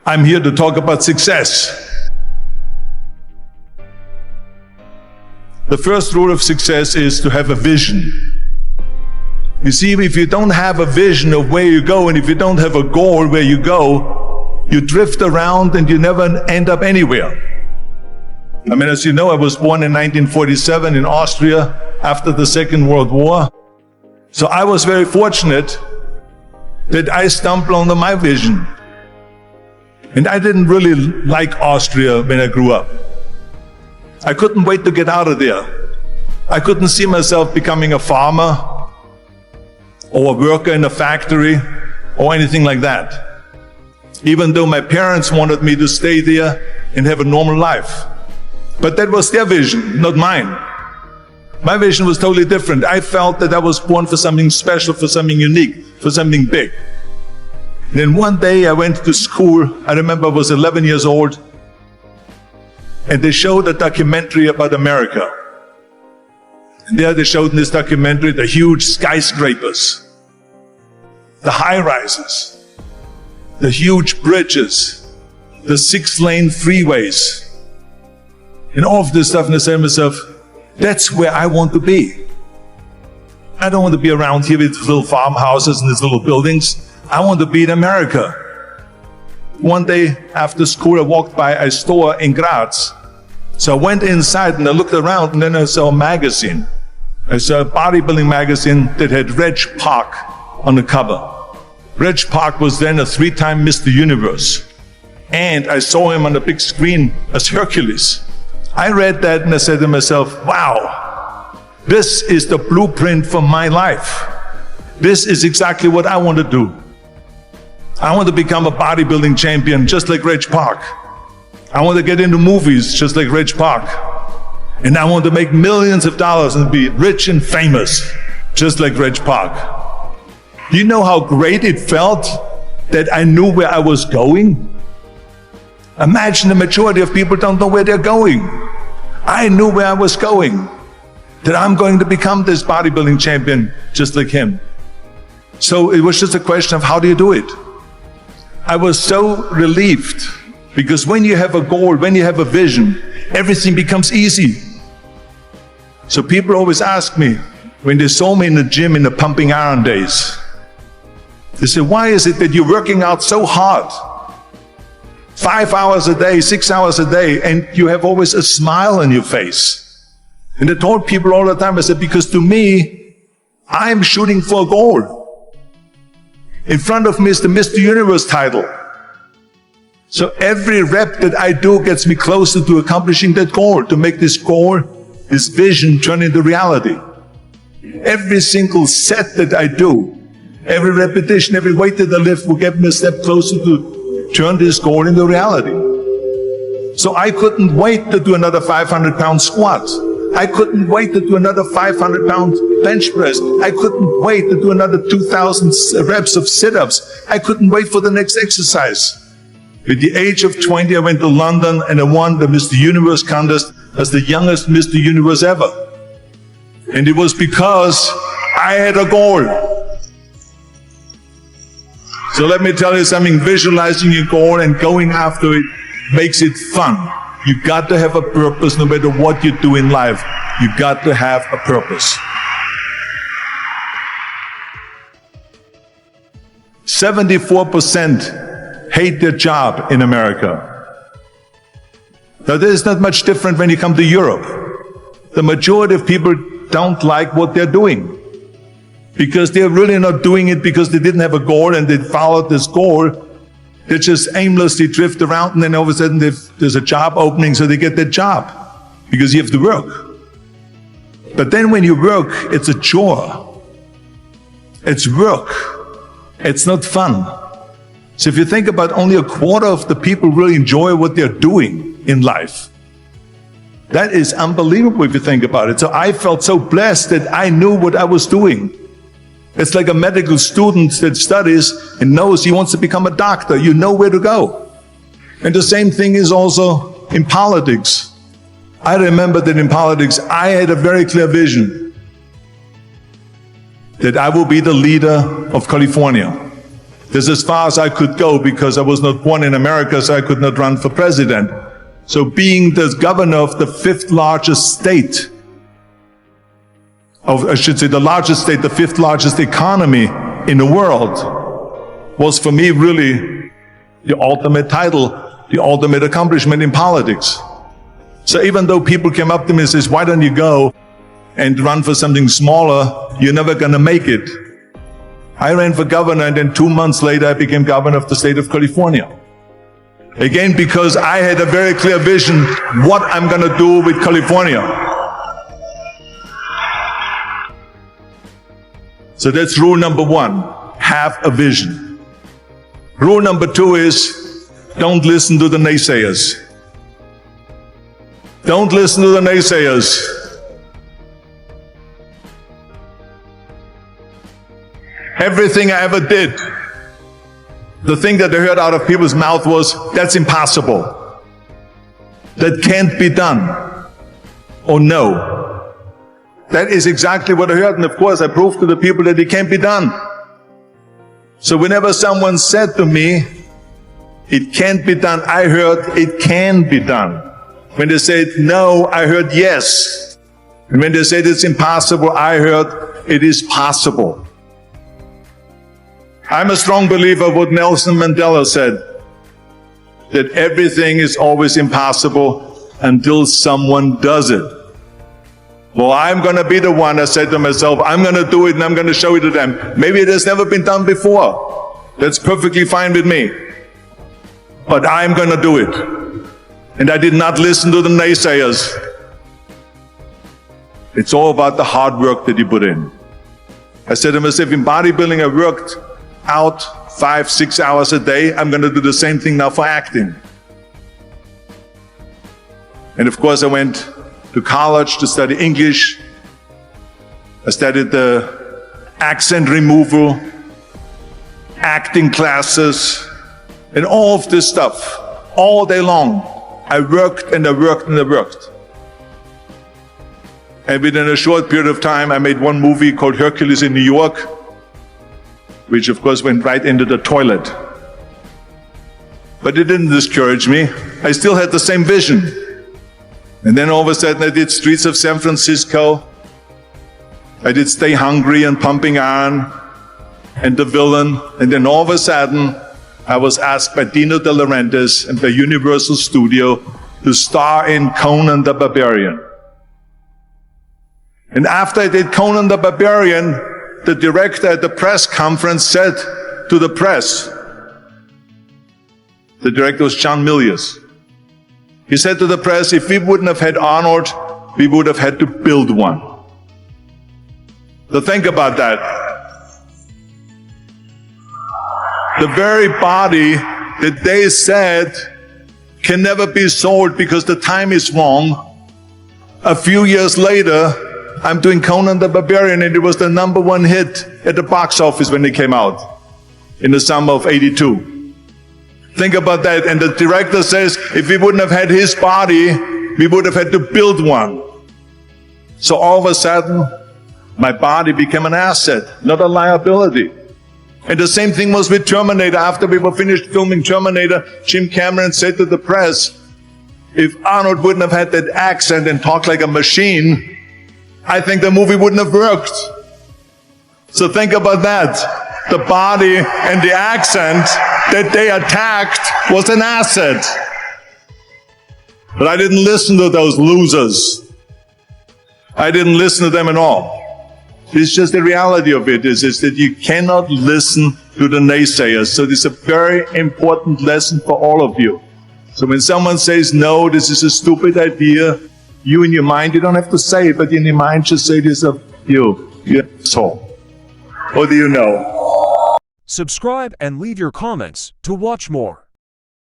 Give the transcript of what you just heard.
I'm here to talk about success. The first rule of success is to have a vision. You see, if you don't have a vision of where you go, and if you don't have a goal where you go, you drift around and you never end up anywhere. I mean, as you know, I was born in 1947 in Austria after the Second World War. So I was very fortunate that I stumbled on my vision. And I didn't really like Austria when I grew up. I couldn't wait to get out of there. I couldn't see myself becoming a farmer or a worker in a factory or anything like that. Even though my parents wanted me to stay there and have a normal life. But that was their vision, not mine. My vision was totally different. I felt that I was born for something special, for something unique, for something big. And then one day I went to school. I remember I was 11 years old. And they showed a documentary about America. And there they showed in this documentary the huge skyscrapers, the high-rises, the huge bridges, the 6-lane freeways, and all of this stuff. And I said to myself, that's where I want to be. I don't want to be around here with little farmhouses and these little buildings. I want to be in America. One day after school, I walked by a store in Graz. So I went inside and I looked around, and then I saw a magazine. I saw a bodybuilding magazine that had Reg Park on the cover. Reg Park was then a 3-time Mr. Universe. And I saw him on the big screen as Hercules. I read that and I said to myself, wow, this is the blueprint for my life. This is exactly what I want to do. I want to become a bodybuilding champion just like Reg Park. I want to get into movies just like Reg Park. And I want to make millions of dollars and be rich and famous just like Reg Park. Do you know how great it felt that I knew where I was going? Imagine the majority of people don't know where they're going. I knew where I was going, that I'm going to become this bodybuilding champion just like him. So it was just a question of how do you do it? I was so relieved, because when you have a goal, when you have a vision, everything becomes easy. So people always ask me, when they saw me in the gym in the pumping iron days, they say, why is it that you're working out so hard? 5 hours a day, 6 hours a day, and you have always a smile on your face. And I told people all the time, I said, because to me, I'm shooting for a goal. In front of me is the Mr. Universe title. So every rep that I do gets me closer to accomplishing that goal, to make this goal, this vision turn into reality. Every single set that I do, every repetition, every weight that I lift will get me a step closer to turn this goal into reality. So I couldn't wait to do another 500-pound squat. I couldn't wait to do another 500-pound bench press. I couldn't wait to do another 2,000 reps of sit-ups. I couldn't wait for the next exercise. At the age of 20, I went to London and I won the Mr. Universe contest as the youngest Mr. Universe ever. And it was because I had a goal. So let me tell you something, visualizing your goal and going after it makes it fun. You got to have a purpose no matter what you do in life. You got to have a purpose. 74% hate their job in America. Now this is not much different when you come to Europe. The majority of people don't like what they're doing, because they're really not doing it because they didn't have a goal and they followed this goal. They just aimlessly drift around, and then all of a sudden there's a job opening, so they get that job because you have to work. But then when you work, it's a chore. It's work. It's not fun. So if you think about, only a quarter of the people really enjoy what they're doing in life. That is unbelievable if you think about it. So I felt so blessed that I knew what I was doing. It's like a medical student that studies and knows he wants to become a doctor. You know where to go. And the same thing is also in politics. I remember that in politics, I had a very clear vision that I will be the leader of California. That's as far as I could go because I was not born in America, so I could not run for president. So being the governor of the 5th largest state, I should say the largest state, the 5th largest economy in the world, was for me really the ultimate title, the ultimate accomplishment in politics. So even though people came up to me and says, why don't you go and run for something smaller, you're never gonna make it. I ran for governor, and then 2 months later I became governor of the state of California. Again, because I had a very clear vision what I'm gonna do with California. So that's rule number 1, have a vision. Rule number 2 is, don't listen to the naysayers. Don't listen to the naysayers. Everything I ever did, the thing that I heard out of people's mouth was, that's impossible. That can't be done. Oh no. That is exactly what I heard, and of course I proved to the people that it can't be done. So whenever someone said to me, it can't be done, I heard, it can be done. When they said no, I heard yes. And when they said it's impossible, I heard it is possible. I'm a strong believer of what Nelson Mandela said, that everything is always impossible until someone does it. Well, I'm going to be the one, I said to myself, I'm going to do it and I'm going to show it to them. Maybe it has never been done before. That's perfectly fine with me. But I'm going to do it. And I did not listen to the naysayers. It's all about the hard work that you put in. I said to myself, in bodybuilding I worked out 5-6 hours a day. I'm going to do the same thing now for acting. And of course I went to college to study English. I studied the accent removal, acting classes, and all of this stuff all day long. I worked and I worked and I worked. And within a short period of time I made one movie called Hercules in New York, which of course went right into the toilet. But it didn't discourage me. I still had the same vision. And then all of a sudden I did Streets of San Francisco. I did Stay Hungry and Pumping Iron and The Villain. And then all of a sudden I was asked by Dino De Laurentiis and by Universal Studio to star in Conan the Barbarian. And after I did Conan the Barbarian, the director at the press conference said to the press, the director was John Milius. He said to the press, if we wouldn't have had Arnold, we would have had to build one. So think about that. The very body that they said can never be sold because the time is wrong. A few years later, I'm doing Conan the Barbarian, and it was the #1 hit at the box office when it came out in the summer of '82. Think about that. And the director says, if we wouldn't have had his body, we would have had to build one. So all of a sudden, my body became an asset, not a liability. And the same thing was with Terminator. After we were finished filming Terminator, Jim Cameron said to the press, if Arnold wouldn't have had that accent and talked like a machine, I think the movie wouldn't have worked. So think about that. The body and the accent that they attacked was an asset. But I didn't listen to those losers. I didn't listen to them at all. It's just the reality of it is that you cannot listen to the naysayers. So this is a very important lesson for all of you. So when someone says, no, this is a stupid idea, you in your mind, you don't have to say it, but in your mind just say this of you asshole. What do you know? Subscribe and leave your comments to watch more.